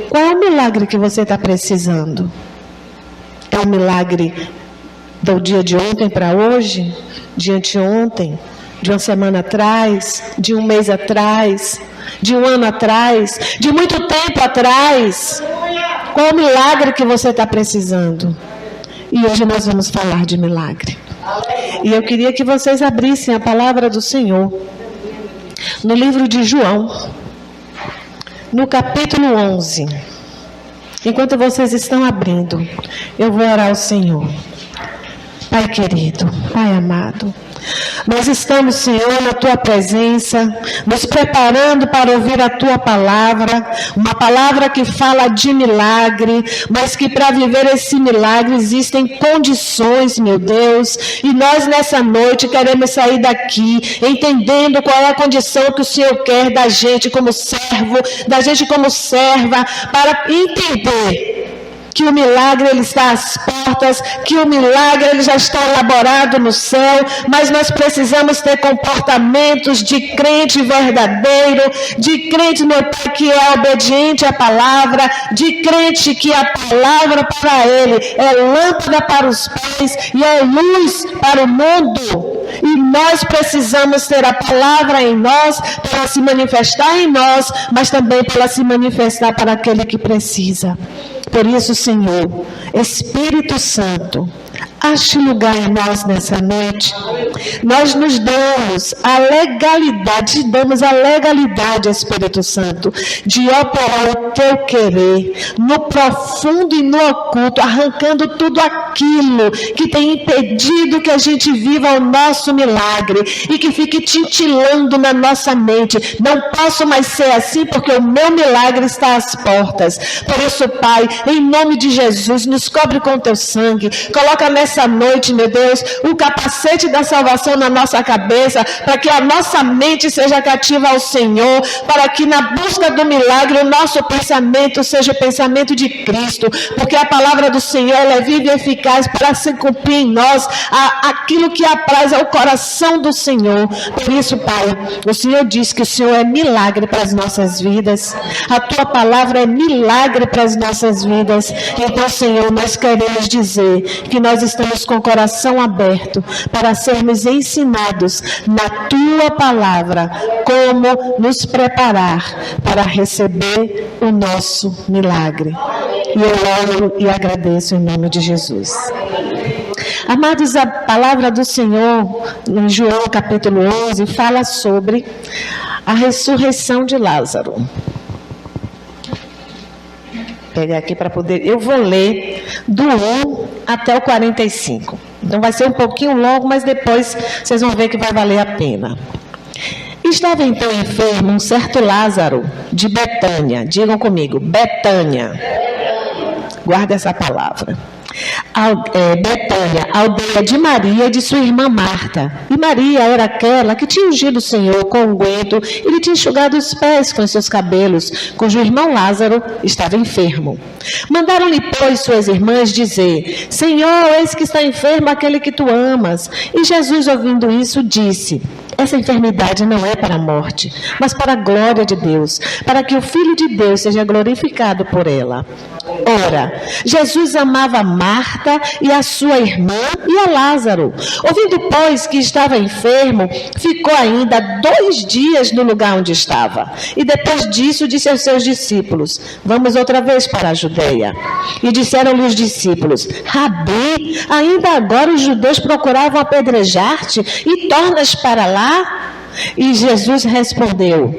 Qual é o milagre que você está precisando? É um milagre do dia de ontem para hoje? De anteontem? De uma semana atrás? De um mês atrás? De um ano atrás? De muito tempo atrás? Qual é o milagre que você está precisando? E hoje nós vamos falar de milagre. E eu queria que vocês abrissem a palavra do Senhor no livro de João, no capítulo 11. Enquanto vocês estão abrindo, eu vou orar ao Senhor. Pai querido, Pai amado, nós estamos, Senhor, na Tua presença, nos preparando para ouvir a Tua palavra, uma palavra que fala de milagre, mas que para viver esse milagre existem condições, meu Deus, e nós nessa noite queremos sair daqui entendendo qual é a condição que o Senhor quer da gente como servo, da gente como serva, para entender que o milagre ele está às portas, que o milagre ele já está elaborado no céu, mas nós precisamos ter comportamentos de crente verdadeiro, de crente, meu Pai, que é obediente à palavra, de crente que a palavra para ele é lâmpada para os pés e é luz para o mundo. E nós precisamos ter a palavra em nós, para se manifestar em nós, mas também para se manifestar para aquele que precisa. Por isso, Senhor, Espírito Santo, ache lugar em nós nessa noite. Nós nos damos a legalidade, Espírito Santo, de operar o Teu querer no profundo e no oculto, arrancando tudo aquilo que tem impedido que a gente viva o nosso milagre e que fique tintilando na nossa mente. Não posso mais ser assim porque o meu milagre está às portas. Por isso, Pai, em nome de Jesus, nos cobre com Teu sangue, coloca nessa noite, meu Deus, o capacete da salvação na nossa cabeça, para que a nossa mente seja cativa ao Senhor, para que na busca do milagre o nosso pensamento seja o pensamento de Cristo, porque a palavra do Senhor ela é viva e eficaz para se cumprir em nós aquilo que apraz ao coração do Senhor. Por isso, Pai, o Senhor diz que o Senhor é milagre para as nossas vidas, a Tua palavra é milagre para as nossas vidas. Então, Senhor, nós queremos dizer que nós estamos com o coração aberto para sermos ensinados na Tua palavra como nos preparar para receber o nosso milagre. E eu oro e agradeço em nome de Jesus. Amados, a palavra do Senhor, em João capítulo 11, fala sobre a ressurreição de Lázaro. Pegar aqui para poder... Eu vou ler do 1 até o 45. Então vai ser um pouquinho longo, mas depois vocês vão ver que vai valer a pena. Estava então enfermo um certo Lázaro de Betânia. Digam comigo, Betânia. Guarda essa palavra. Betânia, aldeia de Maria e de sua irmã Marta. E Maria era aquela que tinha ungido o Senhor com unguento e lhe tinha enxugado os pés com os seus cabelos, cujo irmão Lázaro estava enfermo. Mandaram-lhe, pois, suas irmãs dizer: Senhor, eis que está enfermo aquele que tu amas. E Jesus, ouvindo isso, disse: essa enfermidade não é para a morte, mas para a glória de Deus, para que o Filho de Deus seja glorificado por ela. Ora, Jesus amava Marta e a sua irmã e a Lázaro. Ouvindo, pois, que estava enfermo, ficou ainda 2 dias no lugar onde estava. E depois disso disse aos seus discípulos: vamos outra vez para a Judeia. E disseram-lhe os discípulos: Rabi, ainda agora os judeus procuravam apedrejar-te e tornas para lá? E Jesus respondeu: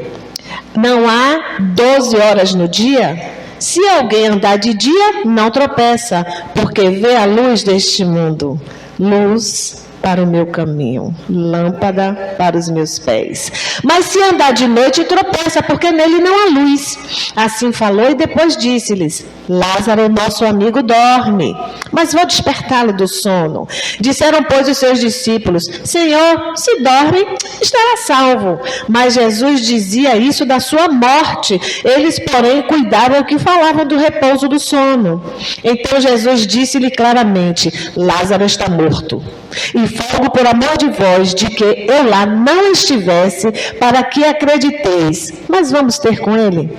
não há 12 horas no dia? Se alguém andar de dia, não tropeça, porque vê a luz deste mundo. Luz para o meu caminho, lâmpada para os meus pés. Mas se andar de noite, tropeça, porque nele não há luz. Assim falou e depois disse-lhes: Lázaro, nosso amigo, dorme, mas vou despertá-lo do sono. Disseram, pois, os seus discípulos: Senhor, se dorme, estará salvo. Mas Jesus dizia isso da sua morte. Eles, porém, cuidavam que falavam do repouso do sono. Então Jesus disse-lhe claramente: Lázaro está morto. E fogo por amor de vós, de que eu lá não estivesse, para que acrediteis. Mas vamos ter com ele.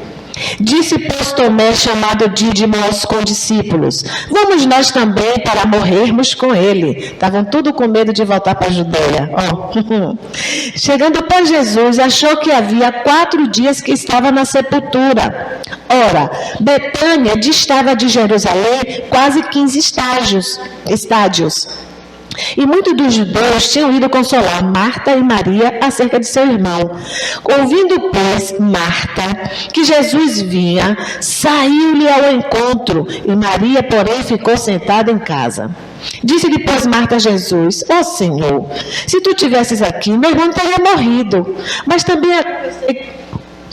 Disse, pois, Tomé, chamado Dídimo, aos condiscípulos: vamos nós também para morrermos com ele. Estavam tudo com medo de voltar para a Judeia. Chegando para Jesus, achou que havia 4 dias que estava na sepultura. Ora, Betânia distava de Jerusalém quase 15 estádios. E muitos dos judeus tinham ido consolar Marta e Maria acerca de seu irmão. Ouvindo, pois, Marta que Jesus vinha, saiu-lhe ao encontro, e Maria, porém, ficou sentada em casa. Disse-lhe, pois, Marta a Jesus: ó Senhor, se tu tivesses aqui, meu irmão teria morrido.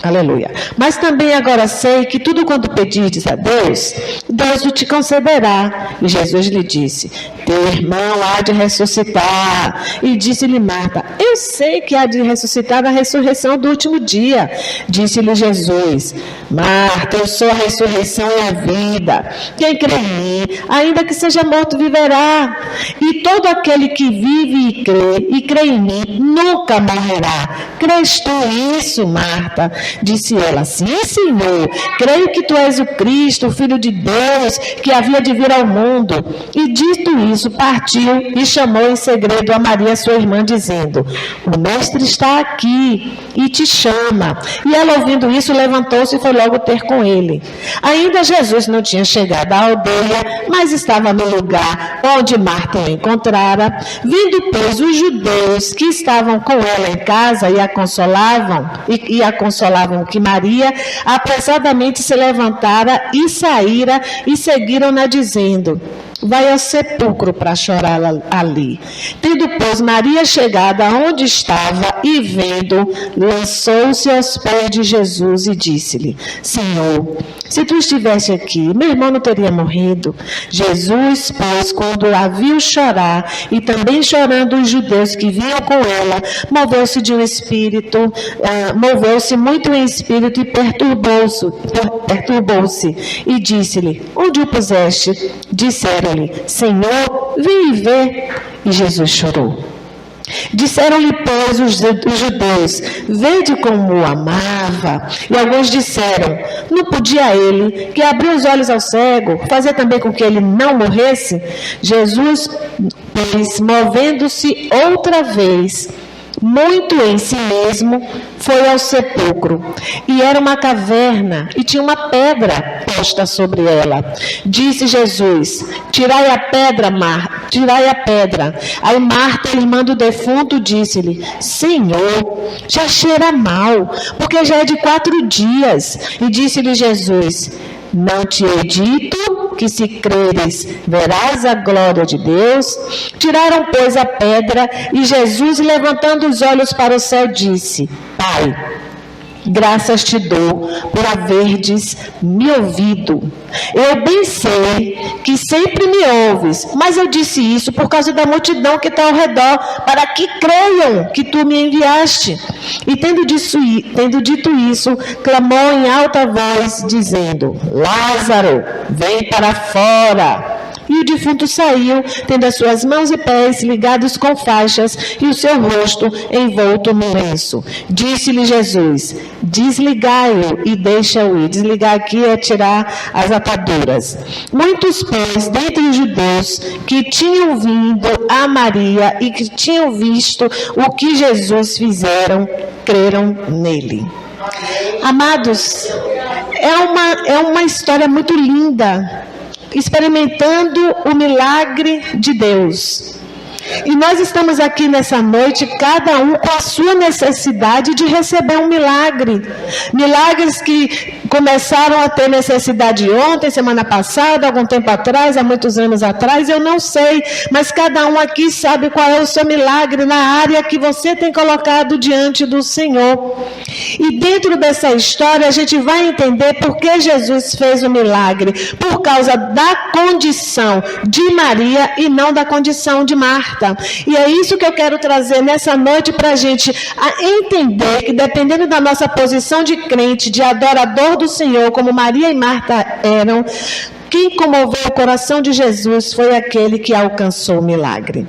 Aleluia. Mas também agora sei que tudo quanto pedirdes a Deus, Deus o te concederá. E Jesus lhe disse: teu irmão há de ressuscitar. E disse-lhe Marta: eu sei que há de ressuscitar na ressurreição do último dia. Disse-lhe Jesus: Marta, eu sou a ressurreição e a vida. Quem crê em mim, ainda que seja morto, viverá. E todo aquele que vive e crê em mim, nunca morrerá. Crês tu isso, Marta? Disse ela: sim, Senhor, creio que tu és o Cristo, o Filho de Deus, que havia de vir ao mundo. E dito isso, partiu e chamou em segredo a Maria, sua irmã, dizendo: o mestre está aqui e te chama. E ela, ouvindo isso, levantou-se e foi logo ter com ele. Ainda Jesus não tinha chegado à aldeia, mas estava no lugar onde Marta o encontrara. Vindo, pois, os judeus que estavam com ela em casa e a consolavam que Maria apressadamente se levantara e saíra e seguiram-na dizendo: vai ao sepulcro para chorar ali. Tendo, pois, Maria chegado aonde estava e vendo, lançou-se aos pés de Jesus e disse-lhe: Senhor, se tu estivesse aqui, meu irmão não teria morrido. Jesus, pois, quando a viu chorar, e também chorando os judeus que vinham com ela, moveu-se muito em espírito e perturbou-se. E disse-lhe: onde o puseste? Disseram-lhe: Senhor, vem e vê. E Jesus chorou. Disseram-lhe, pois, os judeus: vede como o amava. E alguns disseram: não podia ele, que abriu os olhos ao cego, fazer também com que ele não morresse? Jesus, pois, movendo-se outra vez, muito em si mesmo, foi ao sepulcro. E era uma caverna, e tinha uma pedra posta sobre ela. Disse Jesus: tirai a pedra, tirai a pedra. Aí Marta, irmã do defunto, disse-lhe: Senhor, já cheira mal, porque já é de 4 dias. E disse-lhe Jesus: não te he dito que, se creres, verás a glória de Deus? Tiraram, pois, a pedra, e Jesus, levantando os olhos para o céu, disse: Pai, graças te dou por haverdes me ouvido. Eu bem sei que sempre me ouves, mas eu disse isso por causa da multidão que está ao redor, para que creiam que tu me enviaste. E tendo dito isso, clamou em alta voz, dizendo: Lázaro, vem para fora. E o defunto saiu, tendo as suas mãos e pés ligados com faixas e o seu rosto envolto no lenço. Disse-lhe Jesus: desligai-o e deixa-o ir. Desligar aqui é tirar as ataduras. Muitos, pois, dentre os judeus que tinham vindo a Maria e que tinham visto o que Jesus fizeram, creram nele. Amados, é uma história muito linda, experimentando o milagre de Deus. E nós estamos aqui nessa noite, cada um com a sua necessidade de receber um milagre. Milagres que começaram a ter necessidade ontem, semana passada, algum tempo atrás, há muitos anos atrás, eu não sei. Mas cada um aqui sabe qual é o seu milagre na área que você tem colocado diante do Senhor. E dentro dessa história a gente vai entender por que Jesus fez o milagre. Por causa da condição de Maria e não da condição de Marta. E é isso que eu quero trazer nessa noite para a gente entender que, dependendo da nossa posição de crente, de adorador do Senhor, como Maria e Marta eram, quem comoveu o coração de Jesus foi aquele que alcançou o milagre.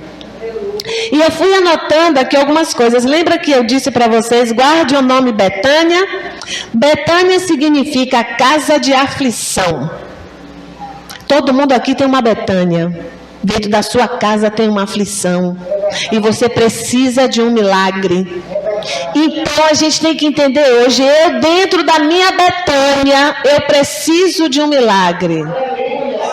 E eu fui anotando aqui algumas coisas. Lembra que eu disse para vocês, guarde o nome Betânia? Betânia significa casa de aflição. Todo mundo aqui tem uma Betânia. Dentro da sua casa tem uma aflição. E você precisa de um milagre. Então a gente tem que entender hoje, eu dentro da minha Betânia, eu preciso de um milagre.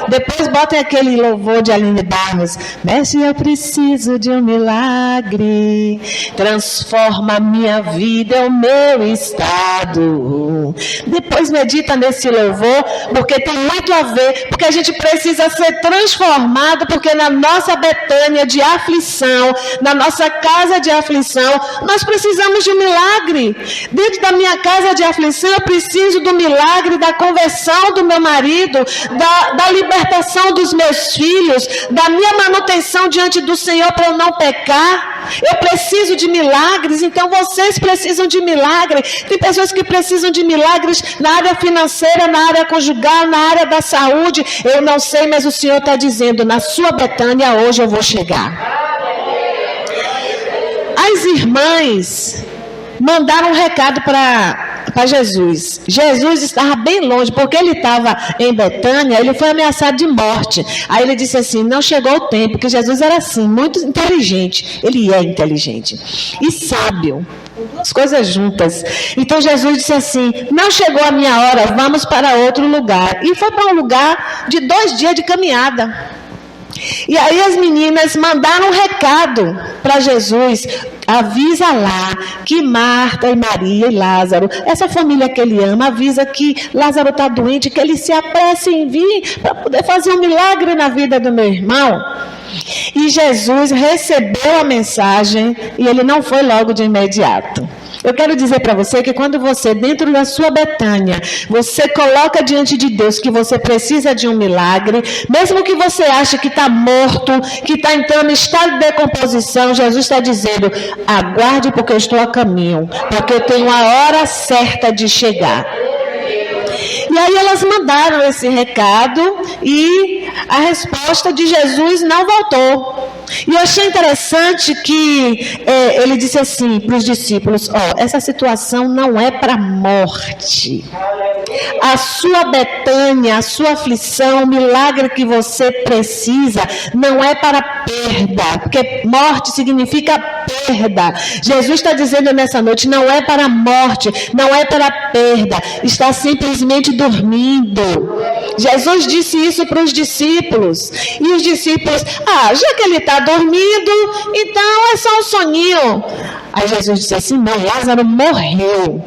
Depois botem aquele louvor de Aline Barros. Mestre, eu preciso de um milagre. Transforma a minha vida, é o meu estado. Depois medita nesse louvor, porque tem muito a ver. Porque a gente precisa ser transformado, porque na nossa Betânia de aflição, na nossa casa de aflição, nós precisamos de um milagre. Dentro da minha casa de aflição, eu preciso do milagre da conversão do meu marido, da libertação dos meus filhos, da minha manutenção diante do Senhor para eu não pecar. Eu preciso de milagres, então vocês precisam de milagre. Tem pessoas que precisam de milagres na área financeira, na área conjugal, na área da saúde. Eu não sei, mas o Senhor está dizendo, na sua Betânia hoje eu vou chegar. As irmãs mandaram um recado para Jesus. Jesus estava bem longe, porque ele estava em Betânia, ele foi ameaçado de morte. Aí ele disse assim, não chegou o tempo, porque Jesus era assim, muito inteligente. Ele é inteligente e sábio, as coisas juntas. Então Jesus disse assim, não chegou a minha hora, vamos para outro lugar. E foi para um lugar de 2 dias de caminhada. E aí as meninas mandaram um recado para Jesus, avisa lá que Marta e Maria e Lázaro, essa família que ele ama, avisa que Lázaro está doente, que ele se apresse em vir para poder fazer um milagre na vida do meu irmão. E Jesus recebeu a mensagem e ele não foi logo de imediato. Eu quero dizer para você que quando você, dentro da sua Betânia, você coloca diante de Deus que você precisa de um milagre, mesmo que você ache que está morto, que está entrando em estado de decomposição, Jesus está dizendo, aguarde porque eu estou a caminho, porque eu tenho a hora certa de chegar. E aí elas mandaram esse recado e a resposta de Jesus não voltou. E eu achei interessante que ele disse assim para os discípulos, essa situação não é para morte. A sua Betânia, a sua aflição, o milagre que você precisa não é para perda, porque morte significa perda. Jesus está dizendo nessa noite, não é para morte, não é para perda, está simplesmente dormindo. Jesus disse isso para os discípulos. E os discípulos, já que ele está dormindo, então é só um soninho. Aí Jesus disse assim, não, Lázaro morreu.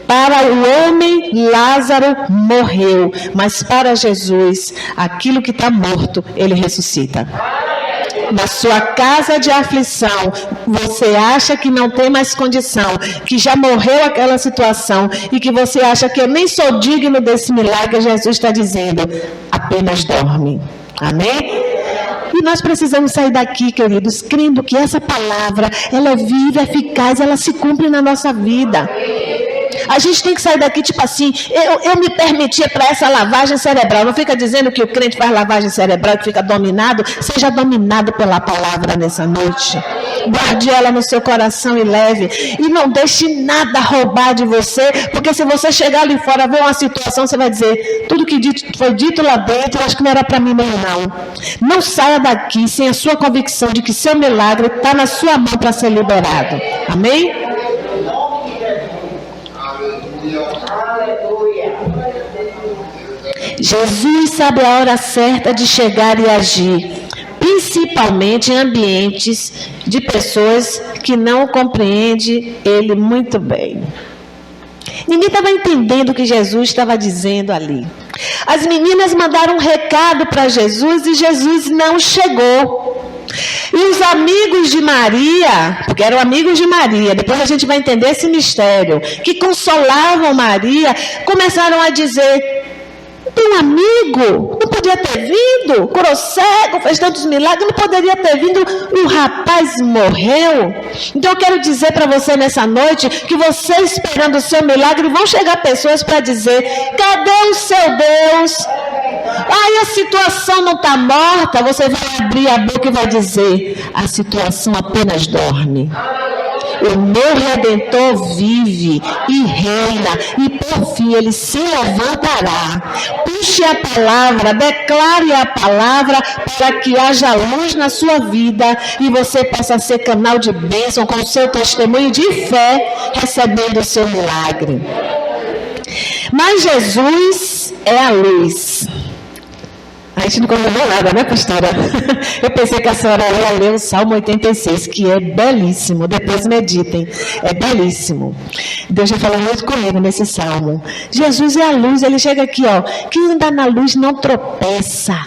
Para o homem, Lázaro morreu. Mas para Jesus, aquilo que está morto, ele ressuscita. Na sua casa de aflição, você acha que não tem mais condição, que já morreu aquela situação e que você acha que eu nem sou digno desse milagre, Jesus está dizendo, apenas dorme. Amém? E nós precisamos sair daqui, queridos, crendo que essa palavra, ela é viva, eficaz, ela se cumpre na nossa vida. A gente tem que sair daqui tipo assim, eu me permiti para essa lavagem cerebral. Não fica dizendo que o crente faz lavagem cerebral, que fica dominado. Seja dominado pela palavra nessa noite. Guarde ela no seu coração e leve. E não deixe nada roubar de você, porque se você chegar ali fora, ver uma situação, você vai dizer, tudo que foi dito lá dentro, acho que não era para mim mesmo não. Não saia daqui sem a sua convicção de que seu milagre está na sua mão para ser liberado. Amém? Jesus sabe a hora certa de chegar e agir, principalmente em ambientes de pessoas que não compreendem Ele muito bem. Ninguém estava entendendo o que Jesus estava dizendo ali. As meninas mandaram um recado para Jesus e Jesus não chegou. E os amigos de Maria, porque eram amigos de Maria, depois a gente vai entender esse mistério, que consolavam Maria, começaram a dizer, um amigo, não podia ter vindo, curou cego, fez tantos milagres, não poderia ter vindo, o rapaz morreu. Então eu quero dizer para você nessa noite, que você esperando o seu milagre, vão chegar pessoas para dizer, cadê o seu Deus? a situação não está morta, você vai abrir a boca e vai dizer: a situação apenas dorme. O meu Redentor vive e reina, e por fim ele se levantará. Puxe a palavra, declare a palavra para que haja luz na sua vida e você possa ser canal de bênção com o seu testemunho de fé, recebendo o seu milagre. Mas Jesus é a luz. A gente não combinou nada, né, pastora? Eu pensei que a senhora ia ler o Salmo 86, que é belíssimo. Depois meditem. É belíssimo. Deus já falou muito comigo nesse salmo. Jesus é a luz. Ele chega aqui, ó. Quem anda na luz não tropeça.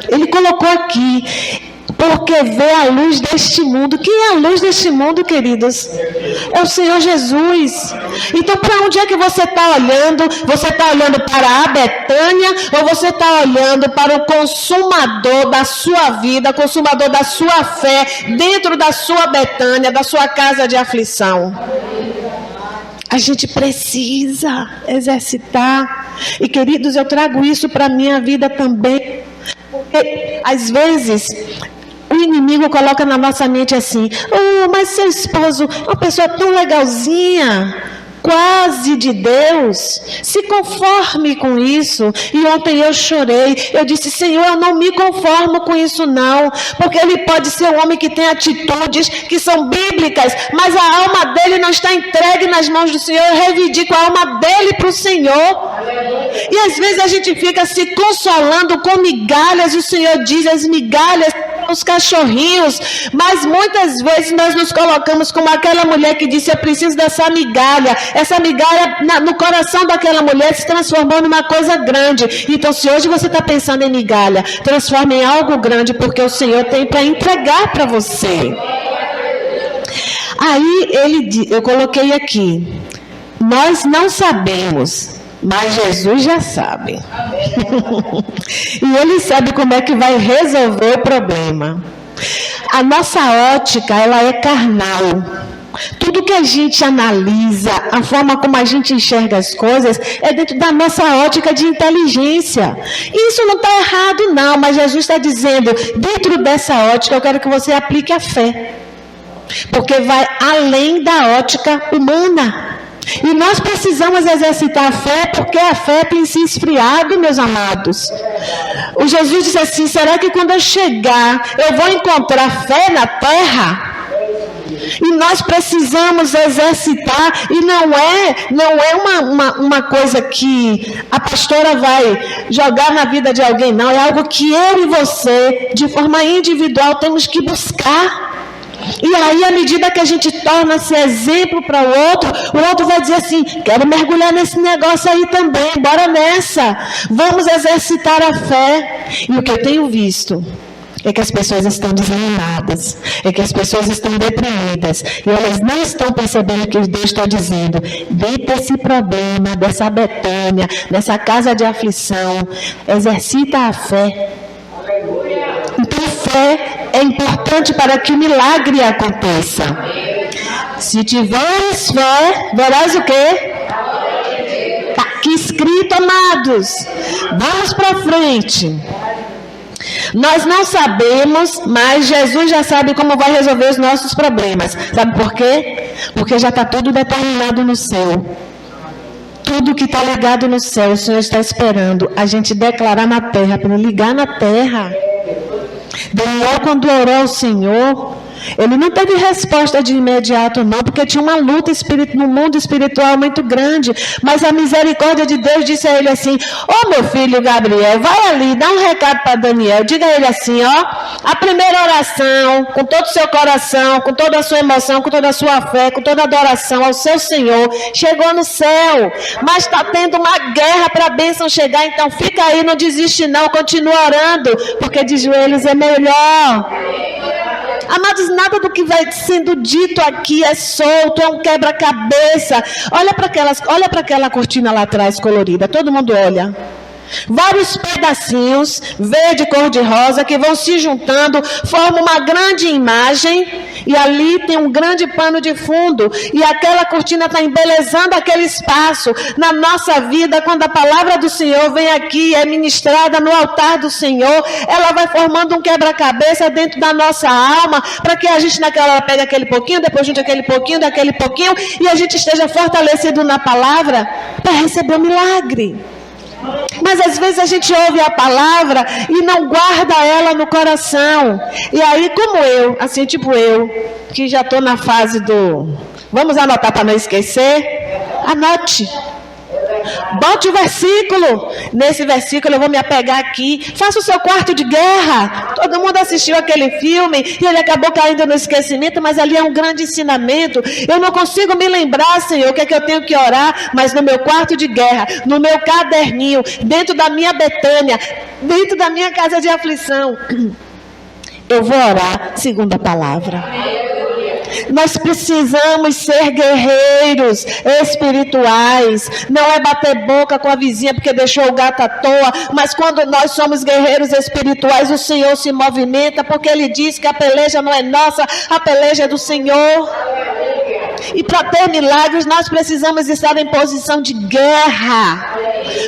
Ele colocou aqui: porque vê a luz deste mundo. Quem é a luz deste mundo, queridos? É o Senhor Jesus. Então, para onde é que você está olhando? Você está olhando para a Betânia ou você está olhando para o consumador da sua vida, consumador da sua fé, dentro da sua Betânia, da sua casa de aflição? A gente precisa exercitar. E, queridos, eu trago isso para a minha vida também. Porque, às vezes, o inimigo coloca na nossa mente assim: oh, mas seu esposo é uma pessoa tão legalzinha, quase de Deus, se conforme com isso. E ontem eu chorei, eu disse: Senhor, eu não me conformo com isso não, porque ele pode ser um homem que tem atitudes que são bíblicas, mas a alma dele não está entregue nas mãos do Senhor. Eu reivindico a alma dele para o Senhor. E às vezes a gente fica se consolando com migalhas, e o Senhor diz: as migalhas os cachorrinhos, mas muitas vezes nós nos colocamos como aquela mulher que disse: eu preciso dessa migalha. Essa migalha no coração daquela mulher se transformou numa coisa grande. Então, se hoje você está pensando em migalha, transforme em algo grande, porque o Senhor tem para entregar para você. Aí eu coloquei aqui: nós não sabemos, mas Jesus já sabe. E Ele sabe como é que vai resolver o problema. A nossa ótica, ela é carnal. Tudo que a gente analisa, a forma como a gente enxerga as coisas, é dentro da nossa ótica de inteligência. Isso não está errado não, mas Jesus está dizendo: dentro dessa ótica eu quero que você aplique a fé. Porque vai além da ótica humana. E nós precisamos exercitar a fé, porque a fé tem se esfriado, meus amados. O Jesus disse assim: será que quando eu chegar, eu vou encontrar fé na terra? E nós precisamos exercitar, e não é uma coisa que a pastora vai jogar na vida de alguém, não. É algo que eu e você, de forma individual, temos que buscar. E aí, à medida que a gente torna-se exemplo para o outro vai dizer assim: quero mergulhar nesse negócio aí também, bora nessa, vamos exercitar a fé. E o que eu tenho visto é que as pessoas estão desanimadas, é que as pessoas estão deprimidas, e elas não estão percebendo o que Deus está dizendo. Dentro desse problema, dessa Betânia, dessa casa de aflição, exercita a fé. Então, fé é importante para que o milagre aconteça. Se tiveres fé, verás o quê? Está aqui escrito, amados. Vamos para frente. Nós não sabemos, mas Jesus já sabe como vai resolver os nossos problemas. Sabe por quê? Porque já está tudo determinado no céu. Tudo que está ligado no céu, o Senhor está esperando a gente declarar na terra, para ele ligar na terra. Daniel, quando orou ao Senhor, ele não teve resposta de imediato não, porque tinha uma luta no mundo espiritual muito grande, mas a misericórdia de Deus disse a ele assim: ô meu filho Gabriel, vai ali, dá um recado para Daniel, diga a ele assim, ó, a primeira oração, com todo o seu coração, com toda a sua emoção, com toda a sua fé, com toda a adoração ao seu Senhor, chegou no céu, mas está tendo uma guerra para a bênção chegar, então fica aí, não desiste não, continua orando, porque de joelhos é melhor. Amados, nada do que vai sendo dito aqui é solto, é um quebra-cabeça. Olha para aquela cortina lá atrás colorida, todo mundo olha. Vários pedacinhos, verde, cor de rosa, que vão se juntando, formam uma grande imagem, e ali tem um grande pano de fundo, e aquela cortina está embelezando aquele espaço. Na nossa vida, quando a palavra do Senhor vem aqui, é ministrada no altar do Senhor, ela vai formando um quebra-cabeça dentro da nossa alma, para que a gente naquela hora pegue aquele pouquinho, depois junte aquele pouquinho, daquele pouquinho, e a gente esteja fortalecido na palavra, para receber o milagre. Mas às vezes a gente ouve a palavra e não guarda ela no coração. E aí, como eu, assim, tipo eu, que já estou na fase do... Vamos anotar para não esquecer? Anote. Bote o versículo. Nesse versículo eu vou me apegar aqui. Faça o seu quarto de guerra. Todo mundo assistiu aquele filme e ele acabou caindo no esquecimento, mas ali é um grande ensinamento. Eu não consigo me lembrar, Senhor, o que é que eu tenho que orar, mas no meu quarto de guerra, no meu caderninho, dentro da minha Betânia, dentro da minha casa de aflição, eu vou orar segundo a palavra. Nós precisamos ser guerreiros espirituais. Não é bater boca com a vizinha porque deixou o gato à toa, mas quando nós somos guerreiros espirituais, o Senhor se movimenta, porque Ele diz que a peleja não é nossa, a peleja é do Senhor. E para ter milagres, nós precisamos estar em posição de guerra,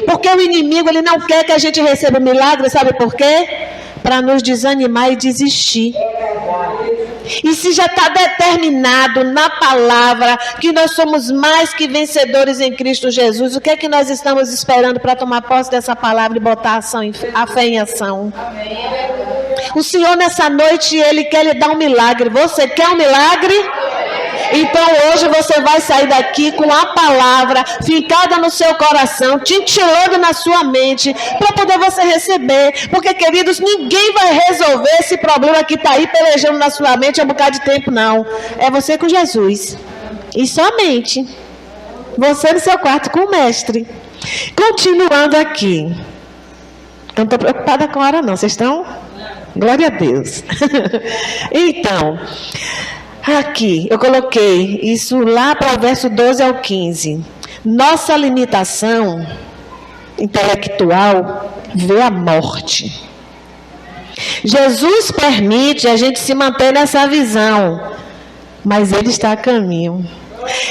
porque o inimigo, ele não quer que a gente receba milagre, sabe por quê? Para nos desanimar e desistir. E se já está determinado na palavra que nós somos mais que vencedores em Cristo Jesus, o que é que nós estamos esperando para tomar posse dessa palavra e botar a fé em ação? O Senhor nessa noite, Ele quer lhe dar um milagre. Você quer um milagre? Então hoje você vai sair daqui com a palavra fincada no seu coração, tintilando na sua mente, para poder você receber. Porque, queridos, ninguém vai resolver esse problema que está aí pelejando na sua mente há um bocado de tempo, não. É você com Jesus. E somente você no seu quarto com o mestre. Continuando aqui. Eu não estou preocupada com a hora, não. Vocês estão? Glória a Deus. Então... aqui, eu coloquei isso lá para o verso 12 ao 15. Nossa limitação intelectual vê a morte. Jesus permite a gente se manter nessa visão, mas Ele está a caminho.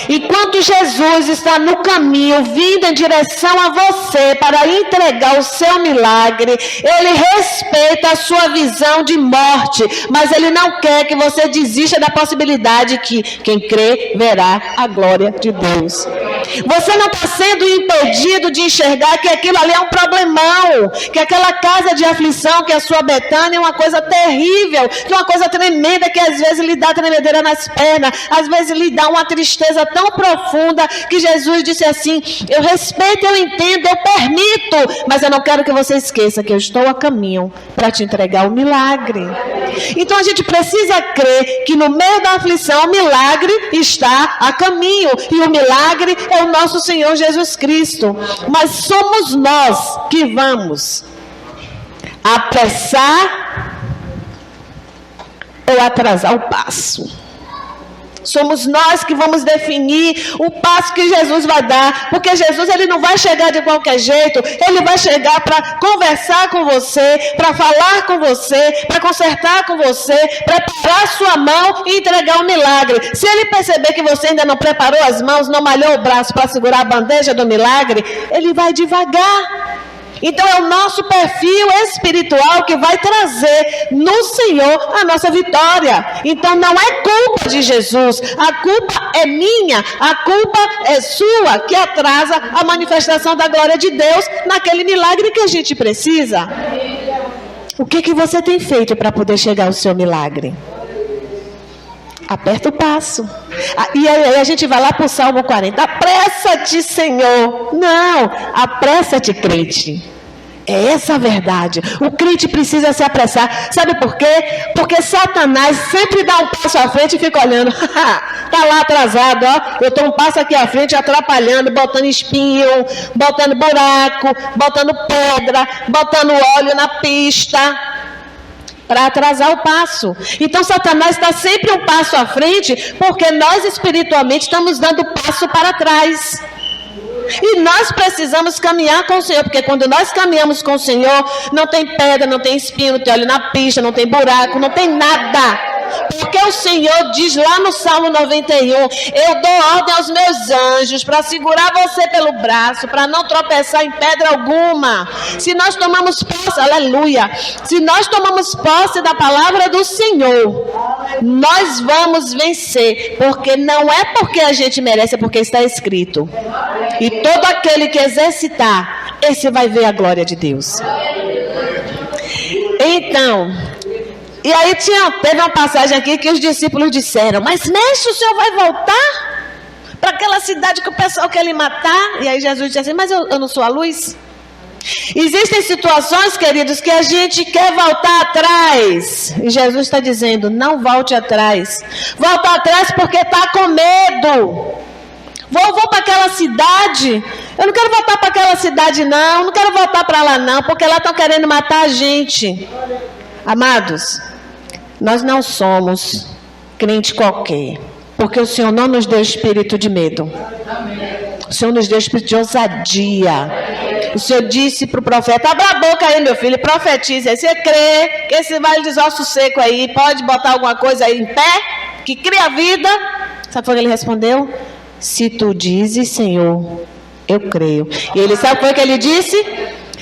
Enquanto Jesus está no caminho, vindo em direção a você para entregar o seu milagre, Ele respeita a sua visão de morte, mas Ele não quer que você desista da possibilidade que quem crê verá a glória de Deus. Você não está sendo impedido de enxergar que aquilo ali é um problemão, que aquela casa de aflição, que é a sua Betânia, é uma coisa terrível, que é uma coisa tremenda, que às vezes lhe dá tremedeira nas pernas, às vezes lhe dá uma tristeza tão profunda, que Jesus disse assim: eu respeito, eu entendo, eu permito, mas eu não quero que você esqueça que eu estou a caminho para te entregar o milagre. Então a gente precisa crer que no meio da aflição o milagre está a caminho, e o milagre é o nosso Senhor Jesus Cristo. Mas somos nós que vamos apressar ou atrasar o passo. Somos nós que vamos definir o passo que Jesus vai dar, porque Jesus, ele não vai chegar de qualquer jeito. Ele vai chegar para conversar com você, para falar com você, para consertar com você, preparar a sua mão e entregar o milagre. Se ele perceber que você ainda não preparou as mãos, não malhou o braço para segurar a bandeja do milagre, ele vai devagar. Então é o nosso perfil espiritual que vai trazer no Senhor a nossa vitória. Então não é culpa de Jesus, a culpa é minha, a culpa é sua, que atrasa a manifestação da glória de Deus naquele milagre que a gente precisa. O que você tem feito para poder chegar ao seu milagre? Aperta o passo. E aí a gente vai lá para o Salmo 40. Apressa-te, Senhor. Não, apressa-te, crente. É essa a verdade. O crente precisa se apressar. Sabe por quê? Porque Satanás sempre dá um passo à frente e fica olhando. Está lá atrasado, ó. Eu estou um passo aqui à frente atrapalhando, botando espinho, botando buraco, botando pedra, botando óleo na pista, para atrasar o passo. Então Satanás está sempre um passo à frente, porque nós espiritualmente estamos dando passo para trás. E nós precisamos caminhar com o Senhor, porque quando nós caminhamos com o Senhor, não tem pedra, não tem espinho, não tem óleo na pista, não tem buraco, não tem nada. Porque o Senhor diz lá no Salmo 91, eu dou ordem aos meus anjos para segurar você pelo braço, para não tropeçar em pedra alguma. Se nós tomamos posse, aleluia, se nós tomamos posse da palavra do Senhor, nós vamos vencer, porque não é porque a gente merece, é porque está escrito. E todo aquele que exercitar, esse vai ver a glória de Deus. Então, e aí teve uma passagem aqui que os discípulos disseram, mas mestre, o Senhor vai voltar para aquela cidade que o pessoal quer lhe matar? E aí Jesus disse assim, mas eu não sou a luz? Existem situações, queridos, que a gente quer voltar atrás. E Jesus está dizendo, não volte atrás. Volta atrás porque está com medo. Vou para aquela cidade. Eu não quero voltar para aquela cidade não quero voltar para lá não, porque lá estão querendo matar a gente. Amados, nós não somos crente qualquer, porque o Senhor não nos deu espírito de medo. O Senhor nos deu espírito de ousadia. O Senhor disse para o profeta, abra a boca aí, meu filho, profetize. Aí você crê que esse vale dos ossos secos aí, pode botar alguma coisa aí em pé, que cria vida? Sabe o que ele respondeu? Se tu dizes, Senhor, eu creio. E ele sabe o que ele disse?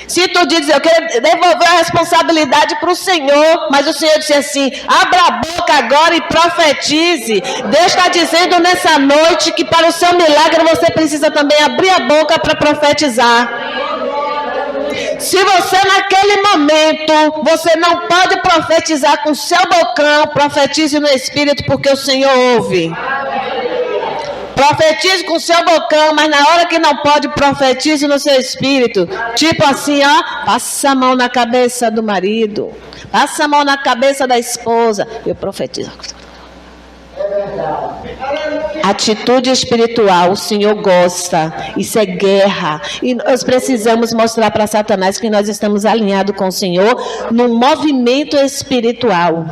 Se tu dizes, eu quero devolver a responsabilidade para o Senhor, mas o Senhor disse assim, abra a boca agora e profetize. Deus está dizendo nessa noite que para o seu milagre você precisa também abrir a boca para profetizar. Se você naquele momento, você não pode profetizar com o seu bocão, profetize no Espírito, porque o Senhor ouve. Profetize com o seu bocão, mas na hora que não pode, profetize no seu espírito. Tipo assim, ó, passa a mão na cabeça do marido, passa a mão na cabeça da esposa. Eu profetizo. Atitude espiritual, o Senhor gosta. Isso é guerra. E nós precisamos mostrar para Satanás que nós estamos alinhados com o Senhor num movimento espiritual.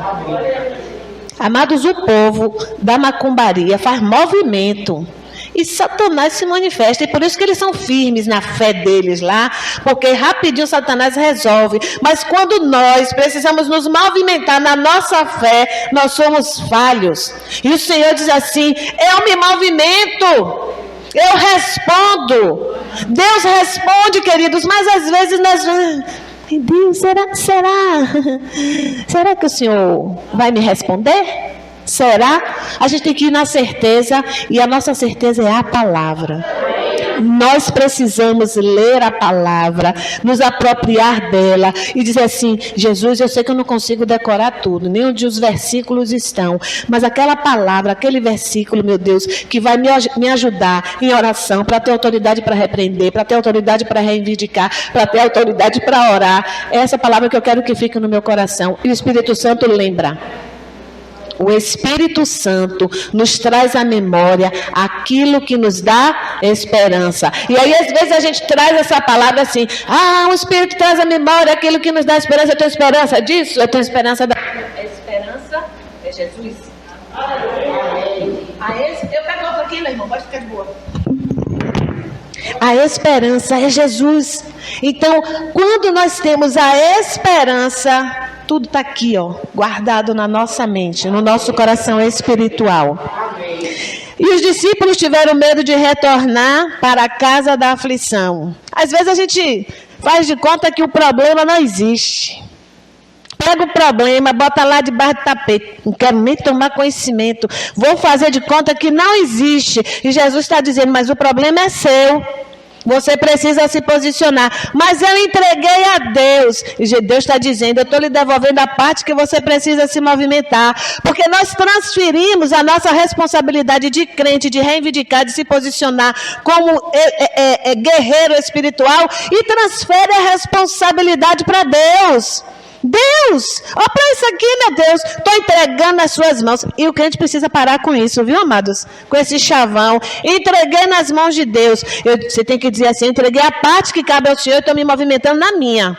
Amados, o povo da macumbaria faz movimento e Satanás se manifesta, e por isso que eles são firmes na fé deles lá, porque rapidinho Satanás resolve. Mas quando nós precisamos nos movimentar na nossa fé, nós somos falhos. E o Senhor diz assim, eu me movimento, eu respondo. Deus responde, queridos, mas às vezes nós... Deus, será que o Senhor vai me responder? Será? A gente tem que ir na certeza, e a nossa certeza é a palavra. Nós precisamos ler a palavra, nos apropriar dela e dizer assim, Jesus, eu sei que eu não consigo decorar tudo, nem onde os versículos estão, mas aquela palavra, aquele versículo, meu Deus, que vai me ajudar em oração, para ter autoridade para repreender, para ter autoridade para reivindicar, para ter autoridade para orar. É essa palavra que eu quero que fique no meu coração. E o Espírito Santo lembra. O Espírito Santo nos traz à memória aquilo que nos dá esperança. E aí, às vezes, a gente traz essa palavra assim, o Espírito traz à memória aquilo que nos dá esperança. Eu tenho esperança disso? Eu tenho esperança da... A esperança é Jesus. Eu pego outro aqui, meu irmão, pode ficar de boa. A esperança é Jesus. Então, quando nós temos a esperança... Tudo está aqui, ó, guardado na nossa mente, no nosso coração espiritual. E os discípulos tiveram medo de retornar para a casa da aflição. Às vezes a gente faz de conta que o problema não existe. Pega o problema, bota lá debaixo do tapete. Não quero nem tomar conhecimento. Vou fazer de conta que não existe. E Jesus está dizendo, mas o problema é seu. Você precisa se posicionar. Mas eu entreguei a Deus. E Deus está dizendo, eu estou lhe devolvendo a parte que você precisa se movimentar. Porque nós transferimos a nossa responsabilidade de crente, de reivindicar, de se posicionar como guerreiro espiritual, e transfere a responsabilidade para Deus. Deus, olha para isso aqui, meu Deus, estou entregando nas suas mãos. E o crente precisa parar com isso, viu, amados? Com esse chavão. Entreguei nas mãos de Deus. Você tem que dizer assim, entreguei a parte que cabe ao Senhor e estou me movimentando na minha.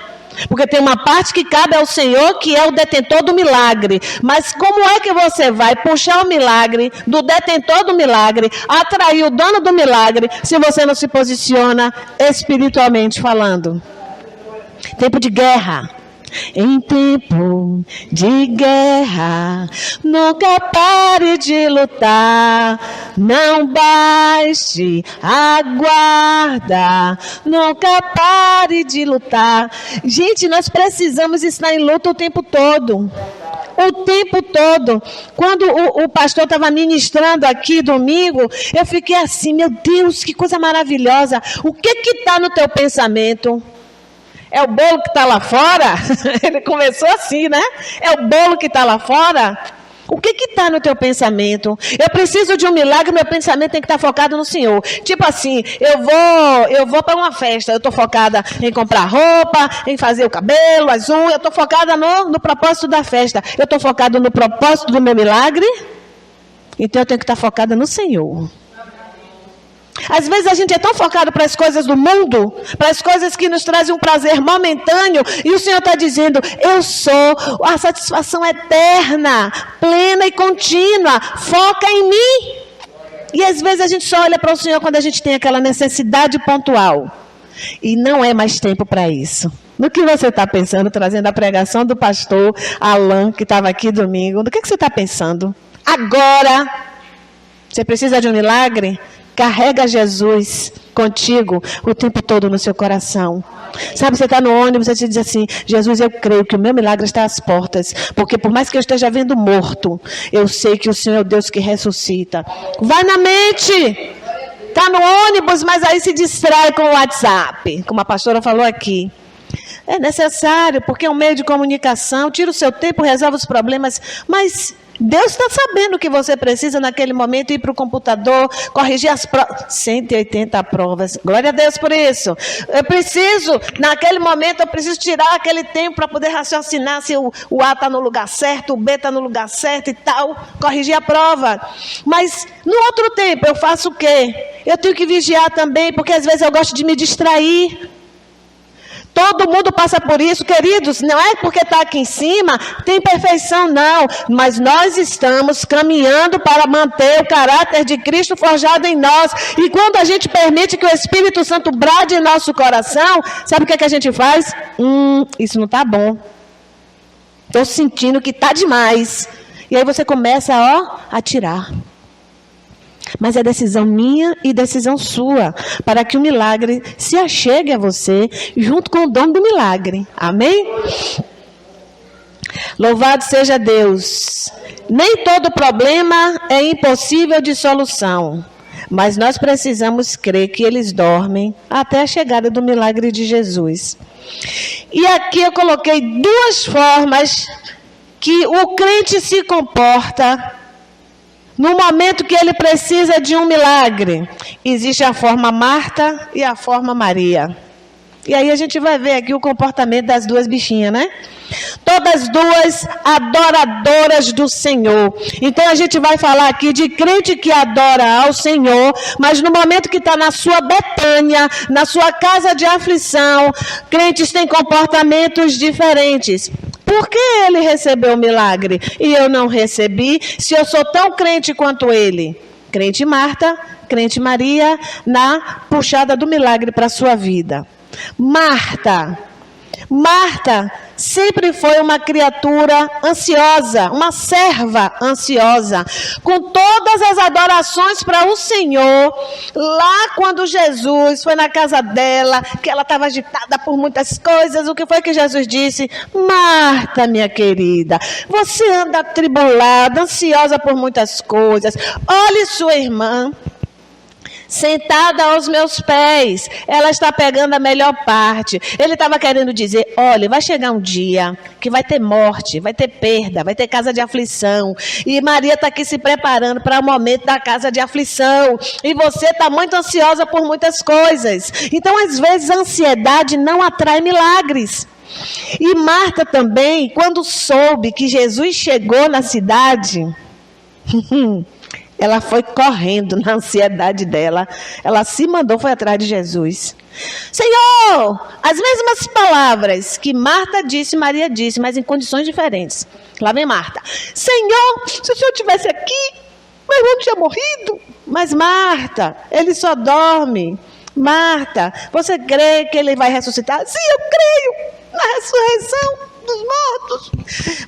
Porque tem uma parte que cabe ao Senhor, que é o detentor do milagre. Mas como é que você vai puxar o milagre do detentor do milagre, atrair o dono do milagre, se você não se posiciona espiritualmente falando? Tempo de guerra. Em tempo de guerra, nunca pare de lutar, não baixe a guarda, nunca pare de lutar. Gente, nós precisamos estar em luta o tempo todo. O tempo todo. Quando o pastor estava ministrando aqui domingo, eu fiquei assim, meu Deus, que coisa maravilhosa. O que está no teu pensamento? É o bolo que está lá fora? Ele começou assim, né? É o bolo que está lá fora? O que está no teu pensamento? Eu preciso de um milagre, meu pensamento tem que estar focado no Senhor. Tipo assim, eu vou para uma festa, eu estou focada em comprar roupa, em fazer o cabelo, as unhas, eu estou focada no propósito da festa. Eu estou focada no propósito do meu milagre, então eu tenho que estar focada no Senhor. Às vezes a gente é tão focado para as coisas do mundo, para as coisas que nos trazem um prazer momentâneo, e o Senhor está dizendo, eu sou a satisfação eterna, plena e contínua, foca em mim. E às vezes a gente só olha para o Senhor quando a gente tem aquela necessidade pontual, e não é mais tempo para isso. No que você está pensando, trazendo a pregação do pastor Alan, que estava aqui domingo, no que você está pensando? Agora, você precisa de um milagre? Carrega Jesus contigo o tempo todo no seu coração. Sabe, você está no ônibus, você diz assim, Jesus, eu creio que o meu milagre está às portas, porque por mais que eu esteja vendo morto, eu sei que o Senhor é o Deus que ressuscita. Vai na mente. Está no ônibus, mas aí se distrai com o WhatsApp, como a pastora falou aqui. É necessário, porque é um meio de comunicação, tira o seu tempo, resolve os problemas, mas Deus está sabendo que você precisa naquele momento ir para o computador, corrigir as provas, 180 provas, glória a Deus por isso. Eu preciso, naquele momento, eu preciso tirar aquele tempo para poder raciocinar se o A está no lugar certo, o B está no lugar certo e tal, corrigir a prova. Mas no outro tempo eu faço o quê? Eu tenho que vigiar também, porque às vezes eu gosto de me distrair. Todo mundo passa por isso, queridos, não é porque está aqui em cima, tem perfeição não, mas nós estamos caminhando para manter o caráter de Cristo forjado em nós, e quando a gente permite que o Espírito Santo brade em nosso coração, sabe o que a gente faz? Isso não está bom, estou sentindo que está demais, e aí você começa a tirar. Mas é decisão minha e decisão sua, para que o milagre se achegue a você, junto com o dono do milagre. Amém? Louvado seja Deus. Nem todo problema é impossível de solução, mas nós precisamos crer que eles dormem até a chegada do milagre de Jesus. E aqui eu coloquei duas formas que o crente se comporta no momento que ele precisa de um milagre. Existe a forma Marta e a forma Maria. E aí a gente vai ver aqui o comportamento das duas bichinhas, né? Todas duas adoradoras do Senhor. Então a gente vai falar aqui de crente que adora ao Senhor, mas no momento que está na sua Betânia, na sua casa de aflição, crentes têm comportamentos diferentes. Por que ele recebeu o milagre e eu não recebi, se eu sou tão crente quanto ele? Crente Marta, crente Maria, na puxada do milagre para a sua vida. Marta sempre foi uma criatura ansiosa, uma serva ansiosa, com todas as adorações para o Senhor. Lá quando Jesus foi na casa dela, que ela estava agitada por muitas coisas, o que foi que Jesus disse? Marta, minha querida, você anda atribulada, ansiosa por muitas coisas. Olhe sua irmã, sentada aos meus pés, ela está pegando a melhor parte. Ele estava querendo dizer, olha, vai chegar um dia que vai ter morte, vai ter perda, vai ter casa de aflição, e Maria está aqui se preparando para o momento da casa de aflição, e você está muito ansiosa por muitas coisas. Então às vezes a ansiedade não atrai milagres. E Marta também, quando soube que Jesus chegou na cidade, Ela foi correndo na ansiedade dela. Ela se mandou, foi atrás de Jesus. Senhor, as mesmas palavras que Marta disse, Maria disse, mas em condições diferentes. Lá vem Marta. Senhor, se o Senhor estivesse aqui, meu irmão tinha morrido. Mas Marta, ele só dorme. Marta, você crê que ele vai ressuscitar? Sim, eu creio na ressurreição dos mortos.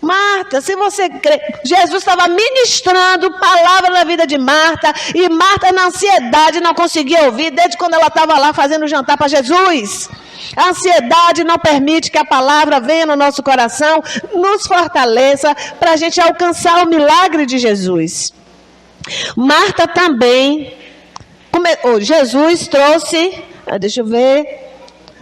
Marta, se você crê, Jesus estava ministrando palavra na vida de Marta, e Marta na ansiedade não conseguia ouvir, desde quando ela estava lá fazendo jantar para Jesus. A ansiedade não permite que a palavra venha no nosso coração, nos fortaleça para a gente alcançar o milagre de Jesus. Marta também, Jesus trouxe, deixa eu ver,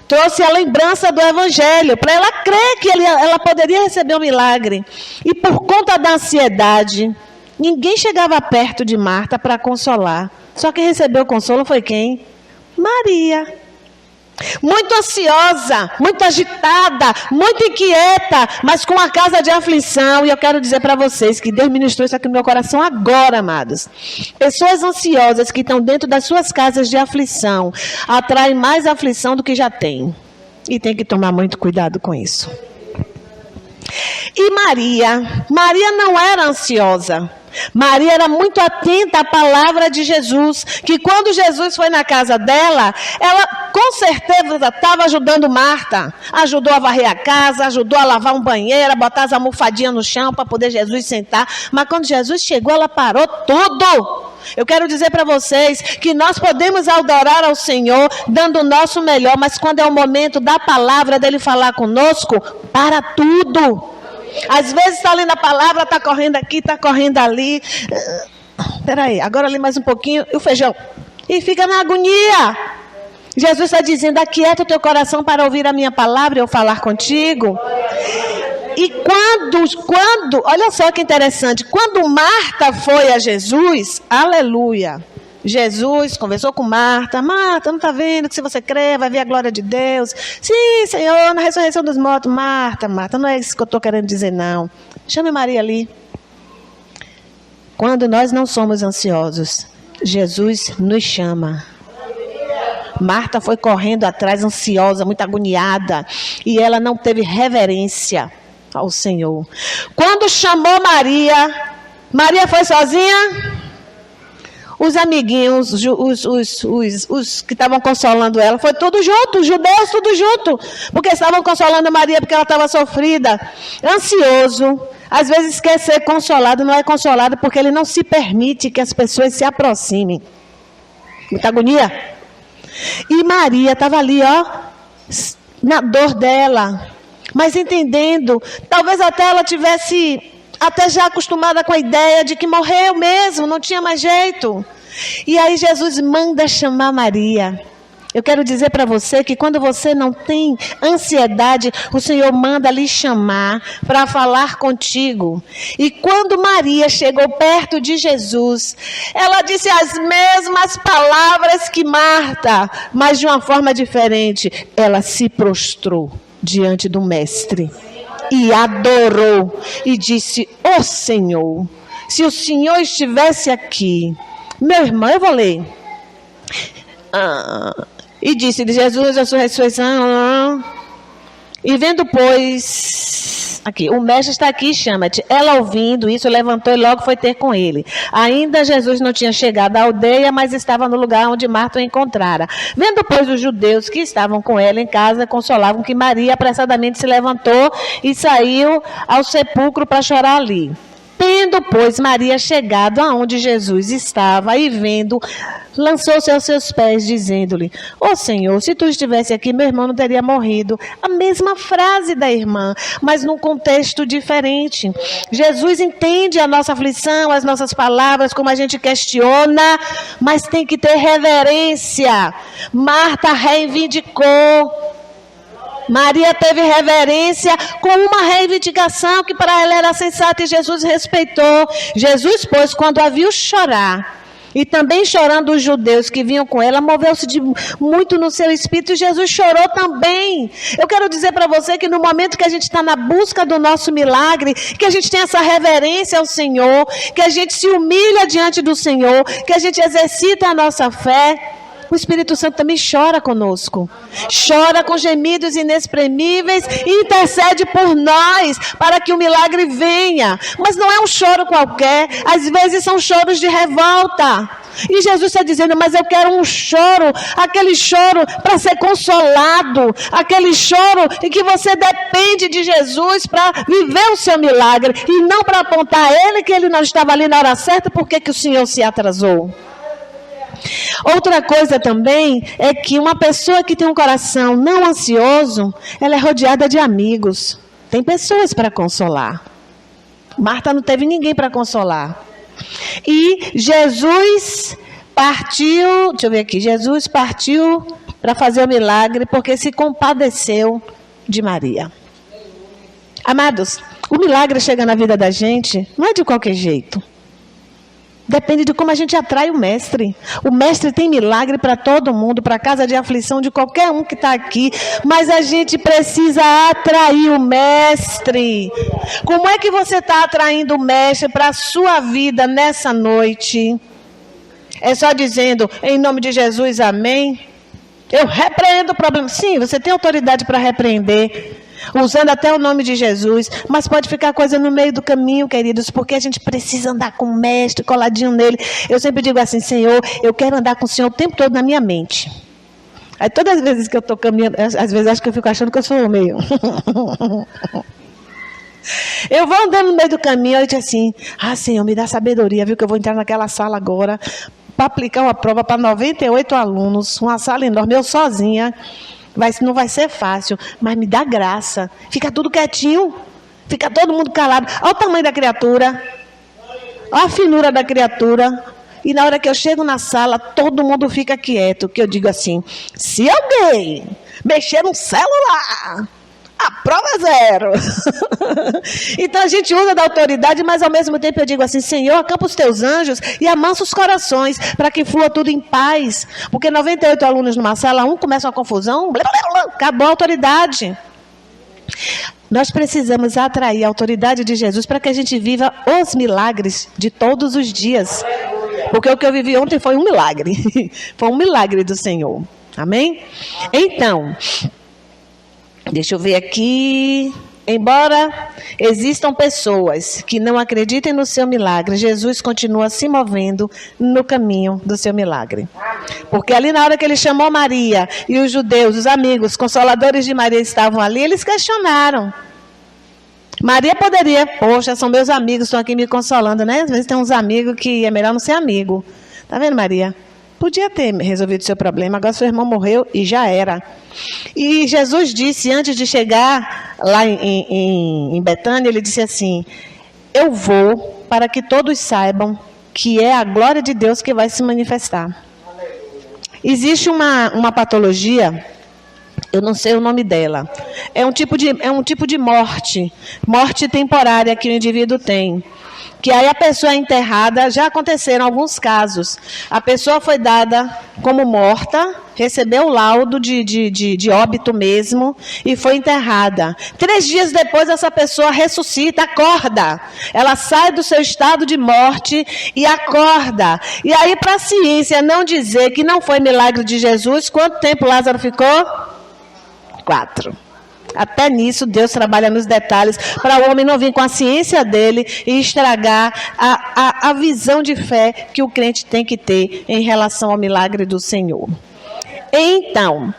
trouxe a lembrança do Evangelho, para ela crer que ela poderia receber um milagre. E por conta da ansiedade, ninguém chegava perto de Marta para consolar. Só quem recebeu o consolo foi quem? Maria. Muito ansiosa, muito agitada, muito inquieta, mas com a casa de aflição. E eu quero dizer para vocês que Deus ministrou isso aqui no meu coração agora, amados. Pessoas ansiosas que estão dentro das suas casas de aflição atraem mais aflição do que já tem. E tem que tomar muito cuidado com isso. E Maria não era ansiosa. Maria era muito atenta à palavra de Jesus, que quando Jesus foi na casa dela, ela com certeza estava ajudando Marta, ajudou a varrer a casa, ajudou a lavar um banheiro, a botar as almofadinhas no chão para poder Jesus sentar, mas quando Jesus chegou, ela parou tudo. Eu quero dizer para vocês que nós podemos adorar ao Senhor, dando o nosso melhor, mas quando é o momento da palavra, dele falar conosco, para tudo. Às vezes está lendo a palavra, está correndo aqui, está correndo ali. Espera aí, agora ali mais um pouquinho, e o feijão. E fica na agonia. Jesus está dizendo, aquieta o teu coração para ouvir a minha palavra e eu falar contigo. E quando, olha só que interessante, quando Marta foi a Jesus, aleluia. Jesus conversou com Marta. Marta, não está vendo que se você crer, vai ver a glória de Deus? Sim, Senhor, na ressurreição dos mortos. Marta, não é isso que eu estou querendo dizer, não. Chame Maria ali. Quando nós não somos ansiosos, Jesus nos chama. Marta foi correndo atrás, ansiosa, muito agoniada. E ela não teve reverência ao Senhor. Quando chamou Maria foi sozinha? Os amiguinhos, os que estavam consolando ela, foi tudo junto, os judeus tudo junto, porque estavam consolando Maria porque ela estava sofrida, ansioso. Às vezes quer ser consolado, não é consolado porque ele não se permite que as pessoas se aproximem. Muita agonia. E Maria estava ali, na dor dela, mas entendendo, talvez até ela tivesse até já acostumada com a ideia de que morreu mesmo, não tinha mais jeito. E aí Jesus manda chamar Maria. Eu quero dizer para você que quando você não tem ansiedade, o Senhor manda lhe chamar para falar contigo. E quando Maria chegou perto de Jesus, ela disse as mesmas palavras que Marta, mas de uma forma diferente. Ela se prostrou diante do Mestre. E adorou e disse, ó Senhor, se o Senhor estivesse aqui, meu irmão, eu vou ler. E disse de Jesus a sua ressurreição. E vendo, pois, aqui, o mestre está aqui, chama-te. Ela ouvindo isso, levantou e logo foi ter com ele. Ainda Jesus não tinha chegado à aldeia, mas estava no lugar onde Marta o encontrara. Vendo, pois, os judeus que estavam com ela em casa, consolavam que Maria apressadamente se levantou e saiu ao sepulcro para chorar ali. Tendo, pois, Maria chegado aonde Jesus estava e vendo, lançou-se aos seus pés, dizendo-lhe, ó Senhor, se tu estivesse aqui, meu irmão não teria morrido. A mesma frase da irmã, mas num contexto diferente. Jesus entende a nossa aflição, as nossas palavras, como a gente questiona, mas tem que ter reverência. Marta reivindicou. Maria teve reverência com uma reivindicação que para ela era sensata e Jesus respeitou. Jesus, pois, quando a viu chorar, E também chorando os judeus que vinham com ela, moveu-se muito no seu espírito e Jesus chorou também. Eu quero dizer para você que no momento que a gente está na busca do nosso milagre, que a gente tem essa reverência ao Senhor, que a gente se humilha diante do Senhor, que a gente exercita a nossa fé, o Espírito Santo também chora conosco. Chora com gemidos inexprimíveis e intercede por nós para que o milagre venha. Mas não é um choro qualquer. Às vezes são choros de revolta. E Jesus está dizendo, mas eu quero um choro, aquele choro para ser consolado, aquele choro em que você depende de Jesus para viver o seu milagre e não para apontar a Ele que Ele não estava ali na hora certa, porque que o Senhor se atrasou. Outra coisa também é que uma pessoa que tem um coração não ansioso, ela é rodeada de amigos. Tem pessoas para consolar. Marta não teve ninguém para consolar. E Jesus partiu, deixa eu ver aqui, Jesus partiu para fazer o milagre porque se compadeceu de Maria. Amados, o milagre chega na vida da gente, não é de qualquer jeito. Depende de como a gente atrai o mestre. O mestre tem milagre para todo mundo, para a casa de aflição de qualquer um que está aqui. Mas a gente precisa atrair o mestre. Como é que você está atraindo o mestre para a sua vida nessa noite? É só dizendo, em nome de Jesus, amém? Eu repreendo o problema. Sim, você tem autoridade para repreender, usando até o nome de Jesus, mas pode ficar coisa no meio do caminho, queridos, porque a gente precisa andar com o mestre, coladinho nele. Eu sempre digo assim, Senhor, eu quero andar com o Senhor o tempo todo na minha mente. Aí todas as vezes que eu estou caminhando, às vezes acho que eu fico achando que eu sou meio... Eu vou andando no meio do caminho, eu digo assim, Senhor, me dá sabedoria, viu, que eu vou entrar naquela sala agora, para aplicar uma prova para 98 alunos, uma sala enorme, eu sozinha. Não vai ser fácil, mas me dá graça. Fica tudo quietinho, fica todo mundo calado. Olha o tamanho da criatura, olha a finura da criatura. E na hora que eu chego na sala, todo mundo fica quieto. Que eu digo assim, se alguém mexer no celular, a prova é 0. Então a gente usa da autoridade, mas ao mesmo tempo eu digo assim, Senhor, acampa os teus anjos e amansa os corações, para que flua tudo em paz. Porque 98 alunos numa sala, começa uma confusão, blá, blá, blá, acabou a autoridade. Nós precisamos atrair a autoridade de Jesus para que a gente viva os milagres de todos os dias. Porque o que eu vivi ontem foi um milagre. Foi um milagre do Senhor. Amém? Então... Deixa eu ver aqui. Embora existam pessoas que não acreditem no seu milagre, Jesus continua se movendo no caminho do seu milagre. Porque ali na hora que ele chamou Maria e os judeus, os amigos, consoladores de Maria estavam ali, eles questionaram. Maria poderia, poxa, são meus amigos, estão aqui me consolando, né? Às vezes tem uns amigos que é melhor não ser amigo. Tá vendo, Maria? Podia ter resolvido o seu problema, agora seu irmão morreu e já era. E Jesus disse, antes de chegar lá em Betânia, ele disse assim, eu vou para que todos saibam que é a glória de Deus que vai se manifestar. Existe uma patologia, eu não sei o nome dela, é um tipo de morte temporária que o indivíduo tem. Que aí a pessoa é enterrada, já aconteceram alguns casos. A pessoa foi dada como morta, recebeu o laudo de óbito mesmo e foi enterrada. 3 dias depois essa pessoa ressuscita, acorda. Ela sai do seu estado de morte e acorda. E aí para a ciência não dizer que não foi milagre de Jesus, quanto tempo Lázaro ficou? 4. Até nisso, Deus trabalha nos detalhes para o homem não vir com a ciência dele e estragar a visão de fé que o crente tem que ter em relação ao milagre do Senhor. Então,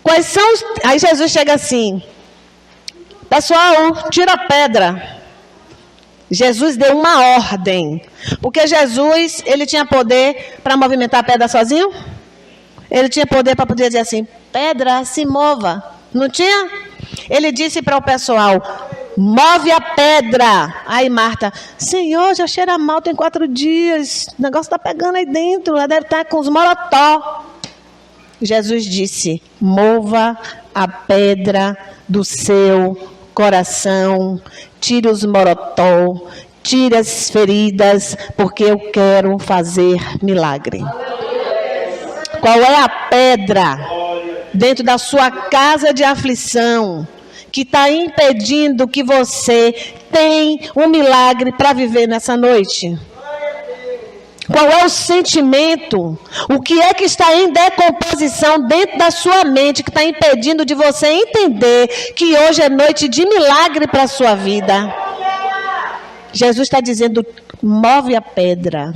quais são os... Aí Jesus chega assim, pessoal, tira a pedra. Jesus deu uma ordem, porque Jesus, ele tinha poder para movimentar a pedra sozinho? Ele tinha poder para poder dizer assim, pedra, se mova. Não tinha? Ele disse para o pessoal, move a pedra. Aí Marta, Senhor, já cheira mal, tem 4 dias. O negócio está pegando aí dentro, ela deve estar com os molotó. Jesus disse, mova a pedra do seu coração, tire os molotó, Tire as feridas, porque eu quero fazer milagre. Qual é a pedra dentro da sua casa de aflição que está impedindo que você tenha um milagre para viver nessa noite? Qual é o sentimento? O que é que está em decomposição dentro da sua mente que está impedindo de você entender que hoje é noite de milagre para a sua vida? Jesus está dizendo, move a pedra.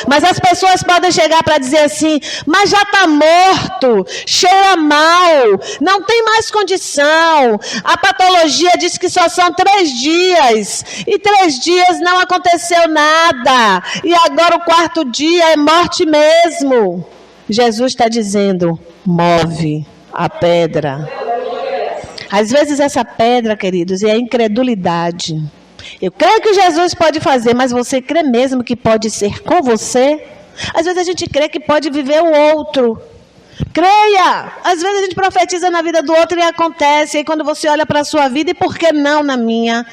Mas as pessoas podem chegar para dizer assim, mas já está morto, cheira mal, não tem mais condição. A patologia diz que só são 3 dias, e 3 dias não aconteceu nada, e agora o 4º dia é morte mesmo. Jesus está dizendo, move a pedra. Às vezes essa pedra, queridos, é a incredulidade. Eu creio que Jesus pode fazer, mas você crê mesmo que pode ser com você? Às vezes a gente crê que pode viver o outro. Creia! Às vezes a gente profetiza na vida do outro e acontece. E aí quando você olha para a sua vida, e por que não na minha?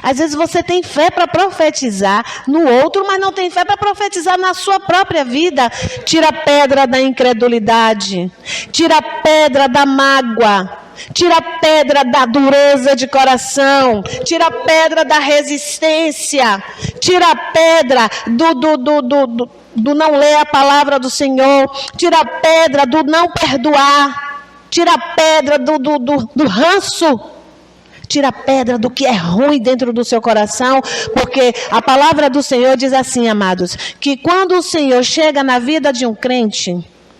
Às vezes você tem fé para profetizar no outro, mas não tem fé para profetizar na sua própria vida. Tira a pedra da incredulidade. Tira a pedra da mágoa. Tira a pedra da dureza de coração. Tira a pedra da resistência. Tira a pedra do não ler a palavra do Senhor. Tira a pedra do não perdoar. Tira a pedra do ranço. Tira a pedra do que é ruim dentro do seu coração, porque a palavra do Senhor diz assim, amados, que quando o Senhor chega na vida de um crente,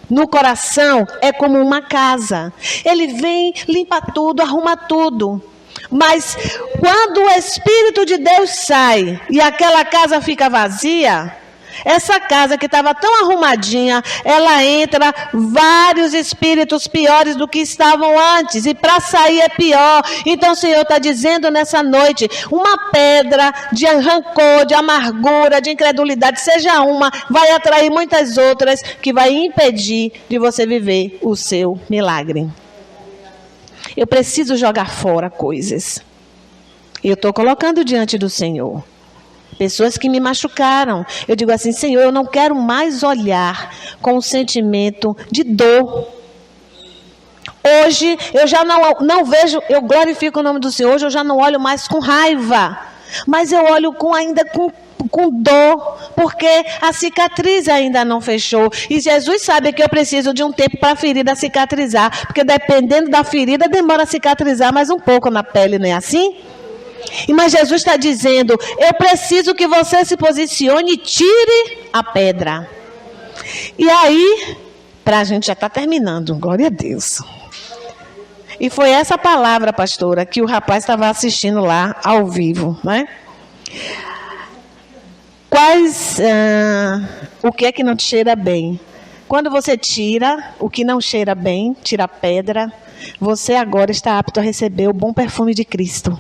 no coração é como uma casa. Ele vem, limpa tudo, arruma tudo. Mas quando o Espírito de Deus sai e aquela casa fica vazia, essa casa que estava tão arrumadinha, ela entra vários espíritos piores do que estavam antes. E para sair é pior. Então o Senhor está dizendo nessa noite, uma pedra de rancor, de amargura, de incredulidade, seja uma, vai atrair muitas outras que vai impedir de você viver o seu milagre. Eu preciso jogar fora coisas. Eu estou colocando diante do Senhor. Pessoas que me machucaram. Eu digo assim, Senhor, eu não quero mais olhar com o sentimento de dor. Hoje eu já não vejo, eu glorifico o nome do Senhor, hoje eu já não olho mais com raiva. Mas eu olho ainda com dor, porque a cicatriz ainda não fechou. E Jesus sabe que eu preciso de um tempo para a ferida cicatrizar. Porque dependendo da ferida, demora a cicatrizar mais um pouco na pele, não é assim? Mas Jesus está dizendo, eu preciso que você se posicione e tire a pedra. E aí, a gente já está terminando, glória a Deus. E foi essa palavra, pastora, que o rapaz estava assistindo lá ao vivo, né? O que é que não te cheira bem? Quando você tira o que não cheira bem, tira a pedra, você agora está apto a receber o bom perfume de Cristo.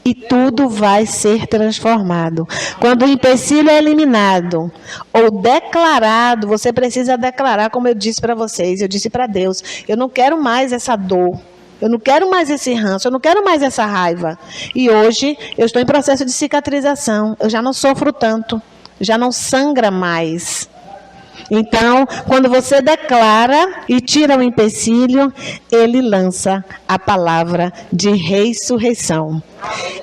E tudo vai ser transformado. Quando o empecilho é eliminado ou declarado, você precisa declarar, como eu disse para vocês, eu disse para Deus, eu não quero mais essa dor, eu não quero mais esse ranço, eu não quero mais essa raiva. E hoje eu estou em processo de cicatrização, eu já não sofro tanto, já não sangra mais. Então, quando você declara e tira o empecilho, ele lança a palavra de ressurreição.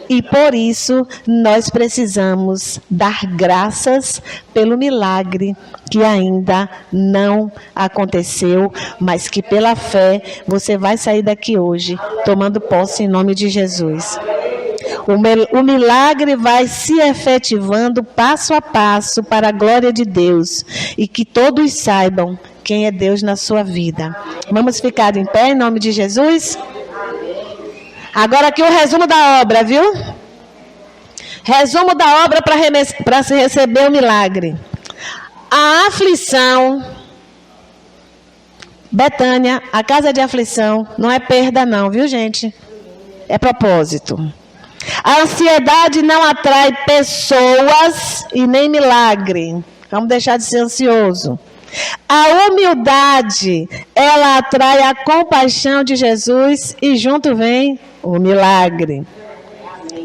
E por isso, nós precisamos dar graças pelo milagre que ainda não aconteceu, mas que pela fé você vai sair daqui hoje, tomando posse em nome de Jesus. O milagre vai se efetivando passo a passo para a glória de Deus e que todos saibam quem é Deus na sua vida. Vamos ficar em pé em nome de Jesus? Agora aqui o resumo da obra, viu? Resumo da obra para se receber o milagre. A aflição, Betânia, a casa de aflição, não é perda não, viu gente? É propósito. A ansiedade não atrai pessoas e nem milagre. Vamos deixar de ser ansioso. A humildade, ela atrai a compaixão de Jesus e junto vem o milagre.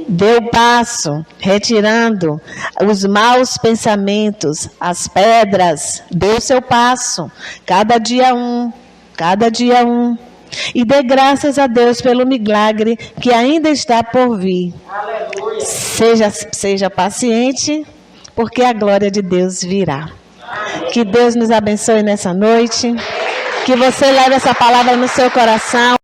Dê o passo, retirando os maus pensamentos, as pedras. Dê o seu passo. Cada dia um. Cada dia um. E dê graças a Deus pelo milagre que ainda está por vir. Aleluia. Seja paciente, porque a glória de Deus virá. Que Deus nos abençoe nessa noite. Que você leve essa palavra no seu coração.